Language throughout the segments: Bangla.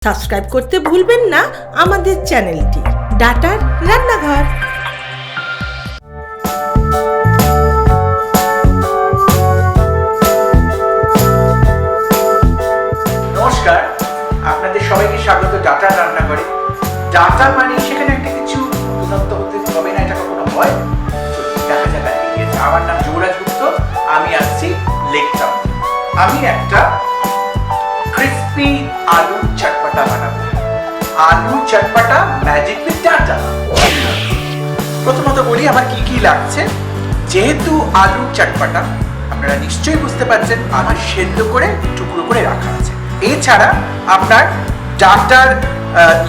সাবস্ক্রাইব করতে ভুলবেন না আমাদের চ্যানেলটি ডাটার রান্নাঘর। নমস্কার, আপনাদের সবাইকে স্বাগত ডাটার রান্নাঘরে। ডাটা মানে সেখানে একটা কিছু নতুনত্ব হতে হবে না, এটা কখনো হয়? দেখা যাক আজকে। আমার নাম যুবরাজ গুপ্ত, আমি আসছি লেকটাউন। আমি একটা ক্রিস্পি আলু চটপটা বানাবো। আলু চটপটা ম্যাজিক উইথ ডাটা। প্রথমত বলি আমার কি কি লাগছে। যেহেতু আলু চটপটা, আপনারা নিশ্চয়ই বুঝতে পারছেন আমার সেদ্ধ করে টুকরো করে রাখা আছে। এছাড়া আপনার ডাটার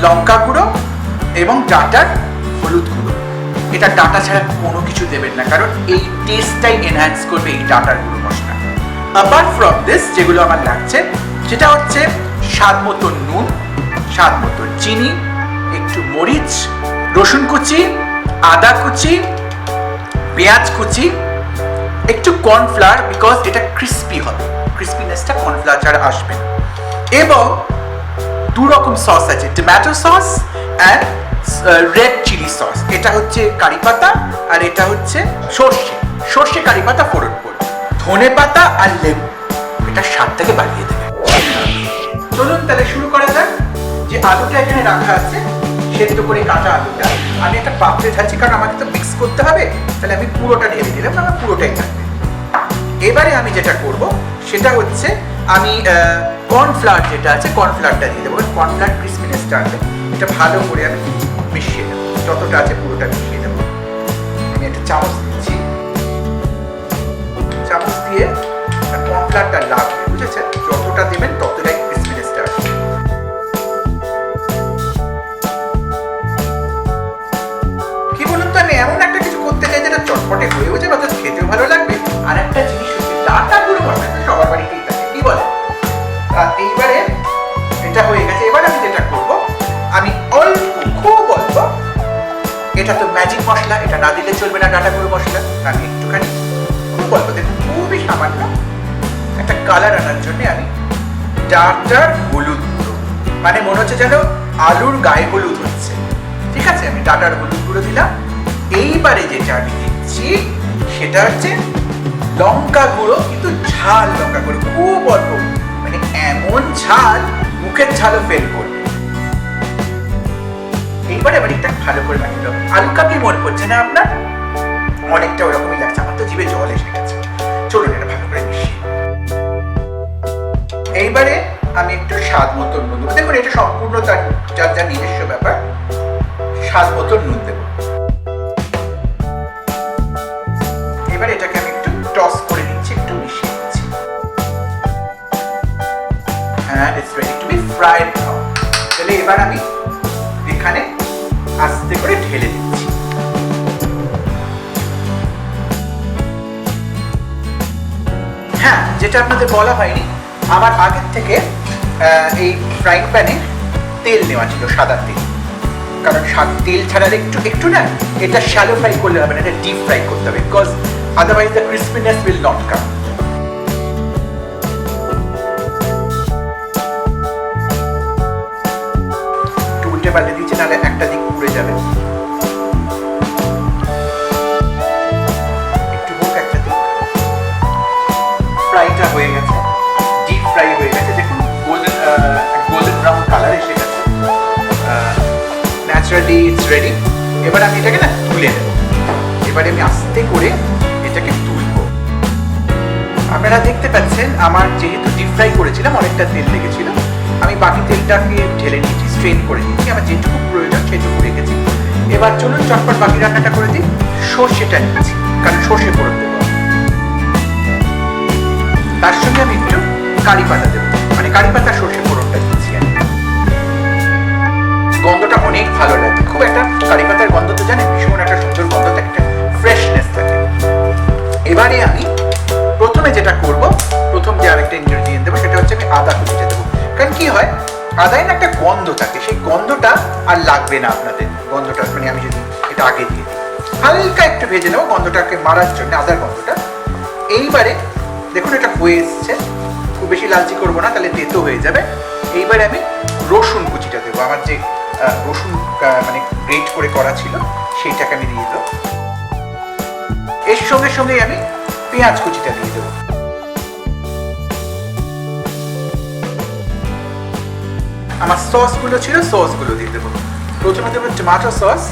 লঙ্কা গুঁড়ো এবং ডাটার হলুদ গুঁড়ো। এটা ডাটা ছাড়া কোনো কিছু দেবেন না, কারণ এই টেস্টটাই এনহ্যান্স করবে এই ডাটার গুঁড়ো মশলা। অ্যাপার্ট ফ্রম দিস যেগুলো আমার লাগছে সেটা হচ্ছে স্বাদ মতো নুন, স্বাদ মতো চিনি, একটু মরিচ, রসুন কুচি, আদা কুচি, পেঁয়াজ কুচি, একটু কর্নফ্লাওয়ার, বিকজ এটা ক্রিস্পি হবে, ক্রিস্পিনেসটা কর্নফ্লাওয়ার ছাড়া আসবে না। এবং দু রকম সস আছে, tomato sauce and red chili sauce. এটা হচ্ছে কারি পাতা আর এটা হচ্ছে সর্ষে। সর্ষে কারি পাতা ফোড়ন করবে, ধনে পাতা আর লেবু, এটা স্বাদটাকে বাড়িয়ে দেবে। চলুন তাহলে শুরু করা যাক। যে আলুটা এখানে রাখা আছে, সেদ্ধ করে কাটা আলুটা আমি একটা পাত্রে ঢালছি, কারণ আমাকে তো মিক্স করতে হবে। তাহলে আমি পুরোটা ঢেলে দিলাম, আমার পুরোটাই থাকবে। এবারে আমি যেটা করব সেটা হচ্ছে আমি কর্নফ্লাওয়ার যেটা আছে কর্নফ্লাওয়ারটা দিয়ে দেবো। কর্নফ্লাওয়ার ক্রিসপিনেসটা আনবে, এটা ভালো করে আমি মিশিয়ে দেবো, যতটা আছে পুরোটা মিশিয়ে দেবো। আমি একটা চামচ দিচ্ছি, চামচ দিয়ে কর্নফ্লাওয়ারটা লাগবে, বুঝেছেন? যতটা দেবেন ততটাই ক্রিসপিনেসটা আসবে। কি বলুন তো, আমি এমন একটা কিছু করতে চাই যেটা চটপটে হয়েও যাবে, অর্থাৎ খেতেও ভালো লাগবে। আর একটা জিনিস হচ্ছে ডাটা গুঁড়ো মশলা তো সবার বাড়িতেই থাকে, কি বলে? এইবারে এটা হয়ে গেছে। এবার আমি যেটা করব, আমি অল্প, খুব অল্প, এটা তো ম্যাজিক মশলা, এটা না দিলে চলবে না ডাটা গুঁড়ো মশলা। আমি একটুখানি খুব অল্প, দেখুন খুবই সামান্য একটা কালার আনার জন্য আমি ডাটার হলুদ গুঁড়ো, মানে মনে হচ্ছে যেন আলুর গায়ে হলুদ হচ্ছে, ঠিক আছে? আমি ডাটার হলুদ গুঁড়ো দিলাম। এইবারে যেটা আমি দিচ্ছি সেটা হচ্ছে লঙ্কা গুঁড়ো, কিন্তু ঝাল লঙ্কা গুঁড়ো, খুব অল্প, মানে এমন ঝাল মুখের ঝালও ফেল করবে। এইবারে আবার এটা ভালো করে মাখিয়ে দেবো। আলু কাপি মনে পড়ছে না আপনার? অনেকটা ওরকমই লাগছে, আমার তো জিভে জল এসে গেছে। চলুন এটা ভালো করে মিশিয়ে। এইবারে আমি একটু স্বাদ মতো নুন দেবো। দেখুন এটা সম্পূর্ণ যার যার নিজস্ব ব্যাপার। স্বাদ মতো নুন দেবো। এবার এটাকে আমি একটু টস করে নিচ্ছি, একটু মিশিয়ে নিচ্ছি। And it's ready to be fried now. তাহলে এবার আমি এখানে আস্তে করে ঢেলে দিচ্ছি। হ্যাঁ, যেটা আপনাদের বলা হয়নি, আমার আগের থেকে এই ফ্রাইং প্যানে তেল নেওয়া ছিল, সাদা তেল। কারণ তেল ছাড়ালে একটু না, এটা শ্যালো ফ্রাই করলে হবে না, এটা ডিপ ফ্রাই করতে হবে, because otherwise the crispiness will not come. একটু উল্টে পাল্টে দিচ্ছি, নাহলে একটা দিক পুড়ে যাবে। একটু হোক একটা দিক। ফ্রাইটা হয়ে গেছে, ডিপ ফ্রাই হয়ে গেছে, দেখুন গোল্ডেন ব্রাউন কালার এসে গেছে। Naturally it's ready. এবার আমি এটাকে না তুলে নেব। এবারে আমি আস্তে করে এটাকে তুলবো। আপনারা দেখতে পাচ্ছেন আমার যেহেতু ডিপ ফ্রাই করেছিলাম অনেকটা তেল লেগেছিল, আমি বাকি তেলটাকে ঢেলে নিয়েছি, স্ট্রেন করে নিয়েছি। আমার যেটুকু প্রয়োজন সেটুকু রেখেছি। এবার চলুন চটপট বাকি রান্নাটা করে দিই। সর্ষেটা নিচ্ছি, কারণ সর্ষে ফোড়ন দেবো। তার সঙ্গে আমি একটু কারি পাতা দেবো, মানে কারি পাতা সর্ষে ফোড়নটা দিচ্ছি। গন্ধটা অনেক ভালো লাগে, খুব একটা কারি পাতার গন্ধ তো জানেন, ভীষণ একটা সুন্দর গন্ধ থাকে, একটা ফ্রেশনেস থাকে। এবারে আমি প্রথমে যেটা করব, প্রথম যে আরেকটা ইনগ্রেডিয়েন্ট দেবো সেটা হচ্ছে আমি আদা কুচিটা দেবো। কারণ কি হয়, আদায় না একটা গন্ধ থাকে, সেই গন্ধটা আর লাগবে না আপনাদের। গন্ধটা মানে আমি যদি এটা আগে দিয়ে দিই, হালকা একটু ভেজে নেবো গন্ধটাকে মারার জন্য, আদার গন্ধটা। এইবারে দেখুন এটা হয়ে এসছে, খুব বেশি লালচি করবো না, তাহলে তেতো হয়ে যাবে। এইবারে আমি রসুন কুচিটা দেবো। আমার যে রসুন মানে গ্রেট করে করা ছিল সেইটাকে আমি দিয়ে দেবো। এর সঙ্গে সঙ্গে আমি পেঁয়াজ কুচিটা দিয়ে দেবো। আমার সসগুলো ছিল, সসগুলো দিয়ে দেবো। প্রথমে দেবো tomato sauce,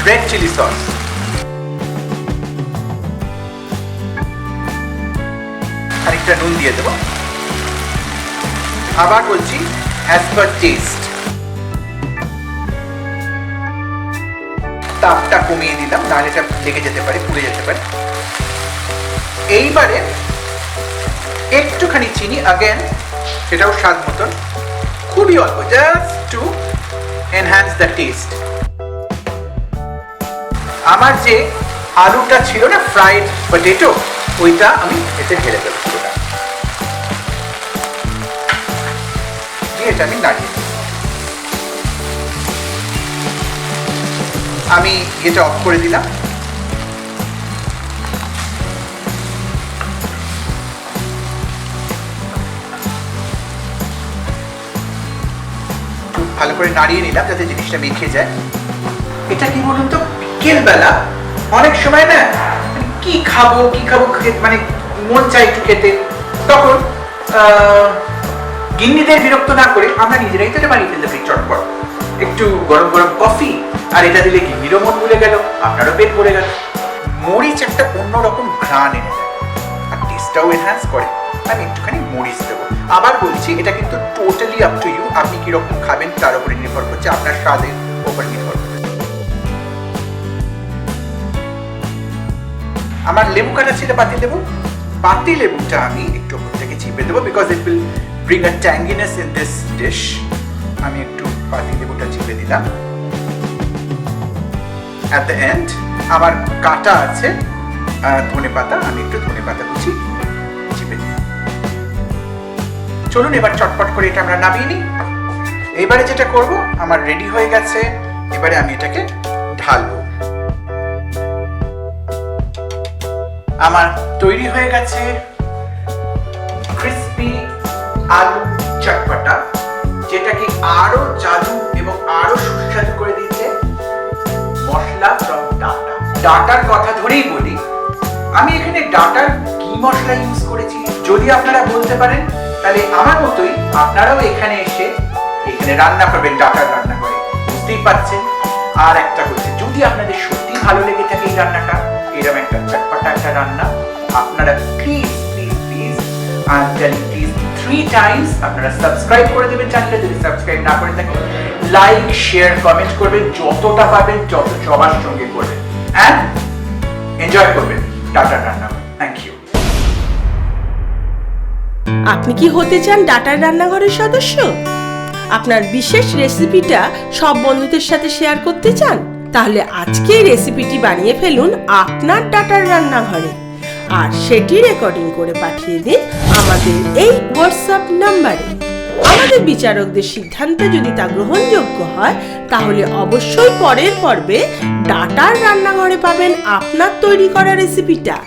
red chili sauce, খানিকটা নুন দিয়ে দেবো। আবার বলছি অ্যাজ পার টেস্ট। তাপটা কমিয়ে দিলাম, নাহলে এটা লেগে যেতে পারে, পুড়ে যেতে পারে। এইবারে একটুখানি চিনি, আগেন সেটাও স্বাদ মতন, খুবই অল্প, just to enhance the test. আমার যে আলুটা ছিল না, ফ্রাইড পটেটো, ওইটা আমি এতে ঢেলে দেবো পুরোটা। এটা আমি নাড়িয়ে দেবো। আমি এটা অফ করে দিলাম। ভালো করে নাড়িয়ে নিলাম যাতে জিনিসটা মেখে যায়। এটা কি বলুন তো, বিকেল বেলা অনেক সময় না কি খাবো মানে মন চাই একটু খেতে, তখন গিন্নিদের বিরক্ত না করে আমরা নিজেরাই তো এটা বানিয়ে ফেলতে পারি চটপট। একটু গরম গরম কফি আর এটা দিলে গিন্নিরও মন ভুলে গেল, আপনারও পেট ভরে গেল। মরিচ একটা অন্যরকম ঘ্রাণ এনে দেয় আর টেস্টটাও এনহ্যান্স করে। আমি একটুখানি মরিচ দেবো। আবার বলছি, এটা কিন্তু টোটালি আপ টু ইউ, আপনি কিরকম খাবেন তার উপরে নির্ভর করছে, আপনার স্বাদের উপর নির্ভর করছে। আমার লেবু কাটা ছিল পাতি লেবু, পাতি লেবুটা আমি একটু উপর থেকে চিপে দেবো, because it will bring a tanginess in this dish. আমি একটু পাতি লেবুটা চিপে দিলাম। অ্যাট দ্য এন্ড আমার কাটা আছে ধনে পাতা, আমি একটু ধনে পাতা কুচি চিপে দিলাম। চলুন এবার চটপট করে এটা আমরা নামিয়ে নিই। এবারে যেটা করব, আমার রেডি হয়ে গেছে। এবারে আমি এটাকে ঢালবো। আমার তৈরি হয়ে গেছে ক্রিসপি আলু চটপটা, যেটাকে আরো জাদু এবং আরো সুস্বাদু করে দিচ্ছে মশলা ফ্রম ডাটা। ডাটার কথা ধরেই বলি, আমি এখানে ডাটার কি মশলা ইউজ করেছি যদি আপনারা বলতে পারেন, তাহলে আমার মতোই আপনারাও এখানে এসে রান্না করবেন, ডাটার রান্না করে, বুঝতেই পারছেন। আর একটা হচ্ছে, যদি আপনাদের সত্যি ভালো লেগে থাকে এই রান্নাটা, এরকম একটা চটপটা একটা রান্না, আপনারা প্লিজ 3 টাইমস আপনারা সাবস্ক্রাইব করে দেবেন চ্যানেলটা, যদি সাবস্ক্রাইব না করে থাকেন লাইক শেয়ার কমেন্ট করবেন, যতটা পাবেন যত সবার সঙ্গে করবেন, এন্ড এনজয় করবেন ডাটার রান্না। Thank you. আপনি কি হতে চান ডাটার রান্নাঘরের সদস্য? আপনার বিশেষ রেসিপিটা সব বন্ধুদের সাথে শেয়ার করতে চান? তাহলে আজকেই রেসিপিটি বানিয়ে ফেলুন আপনার ডাটার রান্নাঘরে, আর সেটি রেকর্ডিং করে পাঠিয়ে দিন আমাদের এই হোয়াটসঅ্যাপ নাম্বারে। আমাদের বিচারকদের সিদ্ধান্তে যদি তা গ্রহণযোগ্য হয়, তাহলে অবশ্যই পরের পর্বে ডাটার রান্নাঘরে পাবেন আপনার তৈরি করা রেসিপিটা।